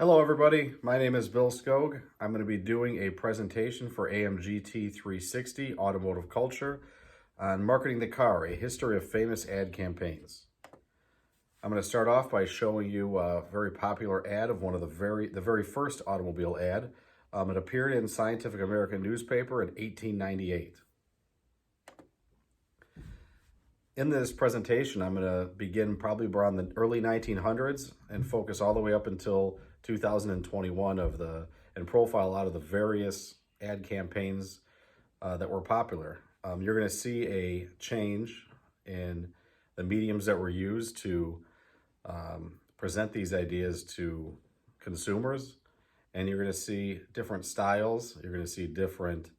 Hello everybody, my name is Bill Skog. I'm going to be doing a presentation for AMGT 360 Automotive Culture on Marketing the Car, a history of famous ad campaigns. I'm going to start off by showing you a very popular ad of one of the very first automobile ad. It appeared in Scientific American newspaper in 1898. In this presentation, I'm going to begin probably around the early 1900s and focus all the way up until 2021 and profile out of the various ad campaigns that were popular. You're going to see a change in the mediums that were used to present these ideas to consumers, and you're going to see different styles. You're going to see different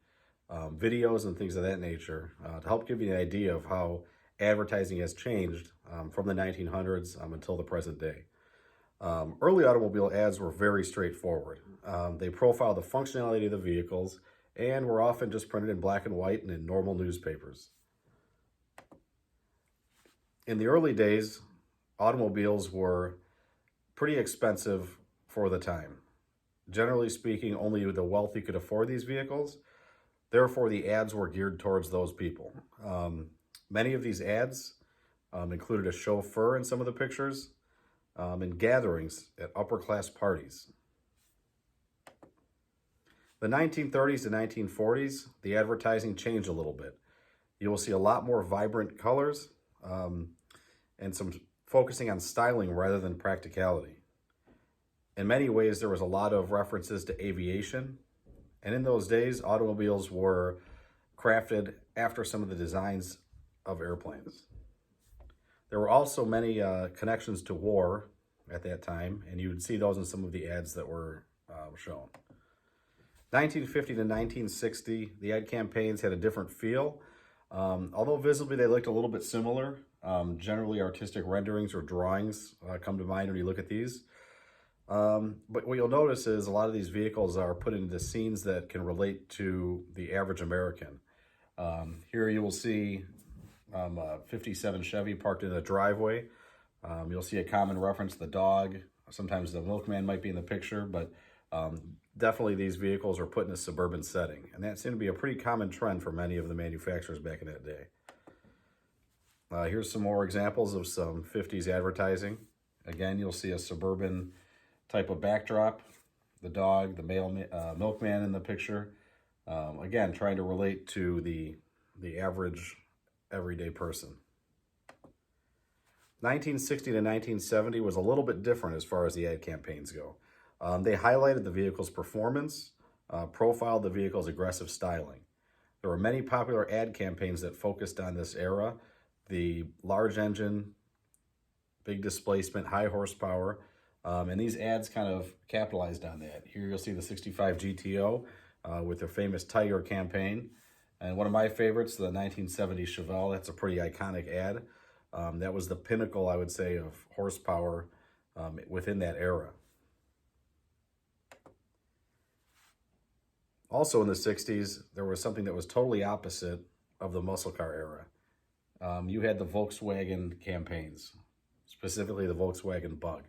videos and things of that nature to help give you an idea of how advertising has changed from the 1900s until the present day. Early automobile ads were very straightforward. They profiled the functionality of the vehicles and were often just printed in black and white and in normal newspapers. In the early days, automobiles were pretty expensive for the time. Generally speaking, only the wealthy could afford these vehicles. Therefore, the ads were geared towards those people. Many of these ads included a chauffeur in some of the pictures and gatherings at upper-class parties. The 1930s to 1940s, the advertising changed a little bit. You will see a lot more vibrant colors and some focusing on styling rather than practicality. In many ways, there was a lot of references to aviation, and in those days, automobiles were crafted after some of the designs of airplanes. There were also many connections to war at that time, and you would see those in some of the ads that were shown. 1950 to 1960, the ad campaigns had a different feel. Although visibly they looked a little bit similar, generally artistic renderings or drawings come to mind when you look at these. But what you'll notice is a lot of these vehicles are put into scenes that can relate to the average American. Here you will see a 57 Chevy parked in a driveway. You'll see a common reference, the dog. Sometimes the milkman might be in the picture, but definitely these vehicles are put in a suburban setting. And that seemed to be a pretty common trend for many of the manufacturers back in that day. Here's some more examples of some 50s advertising. Again, you'll see a suburban type of backdrop, the dog, the milkman in the picture. Again, trying to relate to the average everyday person. 1960 to 1970 was a little bit different as far as the ad campaigns go. They highlighted the vehicle's performance, profiled the vehicle's aggressive styling. There were many popular ad campaigns that focused on this era, the large engine, big displacement, high horsepower, and these ads kind of capitalized on that. Here you'll see the 65 GTO with their famous Tiger campaign. And one of my favorites, the 1970 Chevelle, that's a pretty iconic ad. That was the pinnacle, I would say, of horsepower within that era. Also in the 60s, there was something that was totally opposite of the muscle car era. You had the Volkswagen campaigns, specifically the Volkswagen Bug.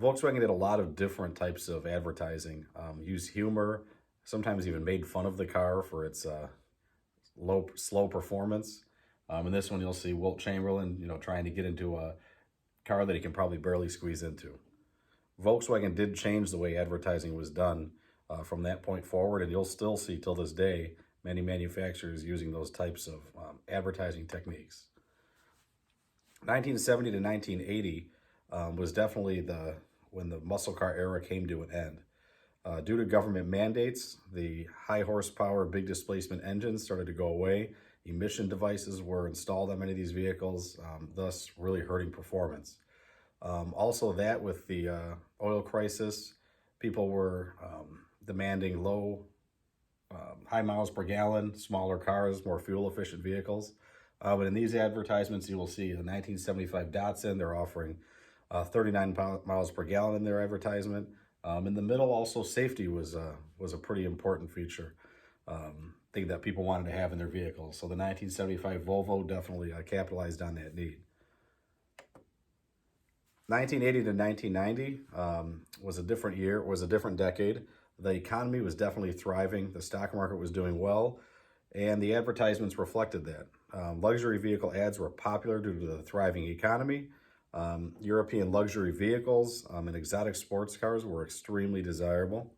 Volkswagen did a lot of different types of advertising, used humor, sometimes even made fun of the car for its slow performance. In this one, you'll see Wilt Chamberlain, trying to get into a car that he can probably barely squeeze into. Volkswagen did change the way advertising was done from that point forward, and you'll still see till this day many manufacturers using those types of advertising techniques. 1970 to 1980 was definitely when the muscle car era came to an end. Due to government mandates, the high horsepower, big displacement engines started to go away. Emission devices were installed on many of these vehicles, thus really hurting performance. Also that with the oil crisis, people were demanding high miles per gallon, smaller cars, more fuel efficient vehicles. But in these advertisements, you will see the 1975 Datsun, they're offering 39 miles per gallon in their advertisement. In the middle, also safety was a pretty important feature, thing that people wanted to have in their vehicles. So the 1975 Volvo definitely capitalized on that need. 1980 to 1990 was a different year, was a different decade. The economy was definitely thriving. The stock market was doing well, and the advertisements reflected that. Luxury vehicle ads were popular due to the thriving economy. European luxury vehicles and exotic sports cars were extremely desirable.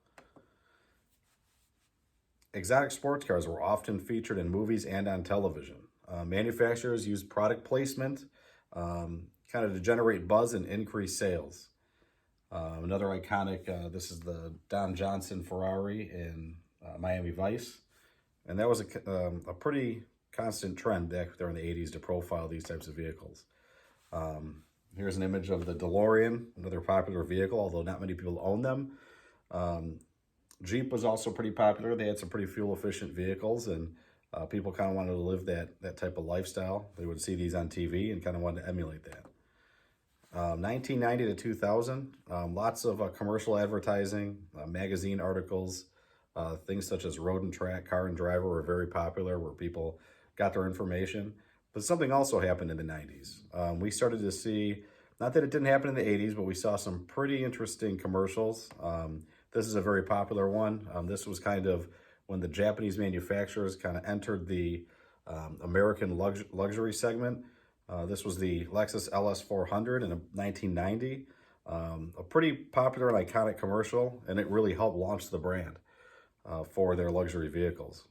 Exotic sports cars were often featured in movies and on television. Manufacturers used product placement kind of to generate buzz and increase sales. Another iconic, this is the Don Johnson Ferrari in Miami Vice. And that was a pretty constant trend back there in the 80s to profile these types of vehicles. Here's an image of the DeLorean, another popular vehicle, although not many people own them. Jeep was also pretty popular. They had some pretty fuel-efficient vehicles, and people kind of wanted to live that type of lifestyle. They would see these on TV and kind of wanted to emulate that. 1990 to 2000, lots of commercial advertising, magazine articles, things such as Road and Track, Car and Driver were very popular where people got their information. But something also happened in the 90s. We started to see, not that it didn't happen in the 80s, but we saw some pretty interesting commercials. This is a very popular one. This was kind of when the Japanese manufacturers kind of entered the American luxury segment. This was the Lexus LS400 in 1990. A pretty popular and iconic commercial, and it really helped launch the brand for their luxury vehicles.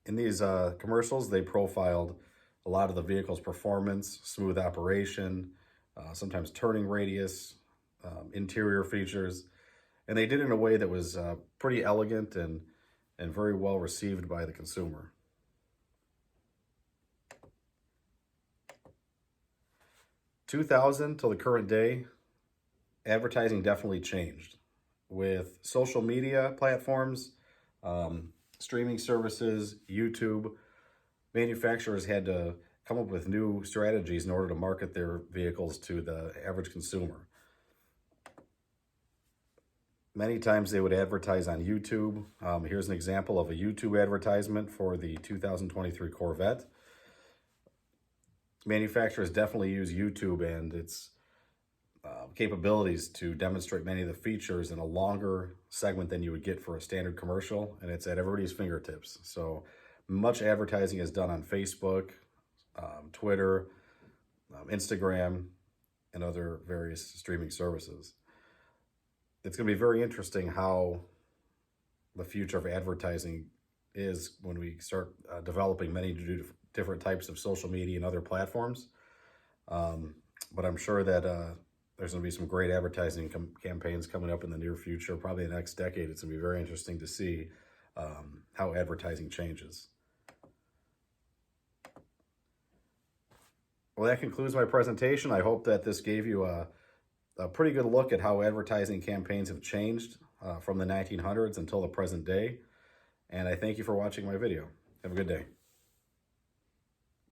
In these commercials, they profiled a lot of the vehicle's performance, smooth operation, sometimes turning radius, interior features, and they did it in a way that was pretty elegant and very well received by the consumer. (2000) till the current day, advertising definitely changed. With social media platforms, streaming services, YouTube, manufacturers had to come up with new strategies in order to market their vehicles to the average consumer. Many times they would advertise on YouTube. Here's an example of a YouTube advertisement for the 2023 Corvette. Manufacturers definitely use YouTube and its capabilities to demonstrate many of the features in a longer segment than you would get for a standard commercial, and it's at everybody's fingertips. So much advertising is done on Facebook, Twitter, Instagram, and other various streaming services. It's going to be very interesting how the future of advertising is when we start developing many different types of social media and other platforms. But I'm sure that there's going to be some great advertising campaigns coming up in the near future, probably the next decade. It's going to be very interesting to see how advertising changes. Well, that concludes my presentation. I hope that this gave you a pretty good look at how advertising campaigns have changed from the 1900s until the present day. And I thank you for watching my video. Have a good day.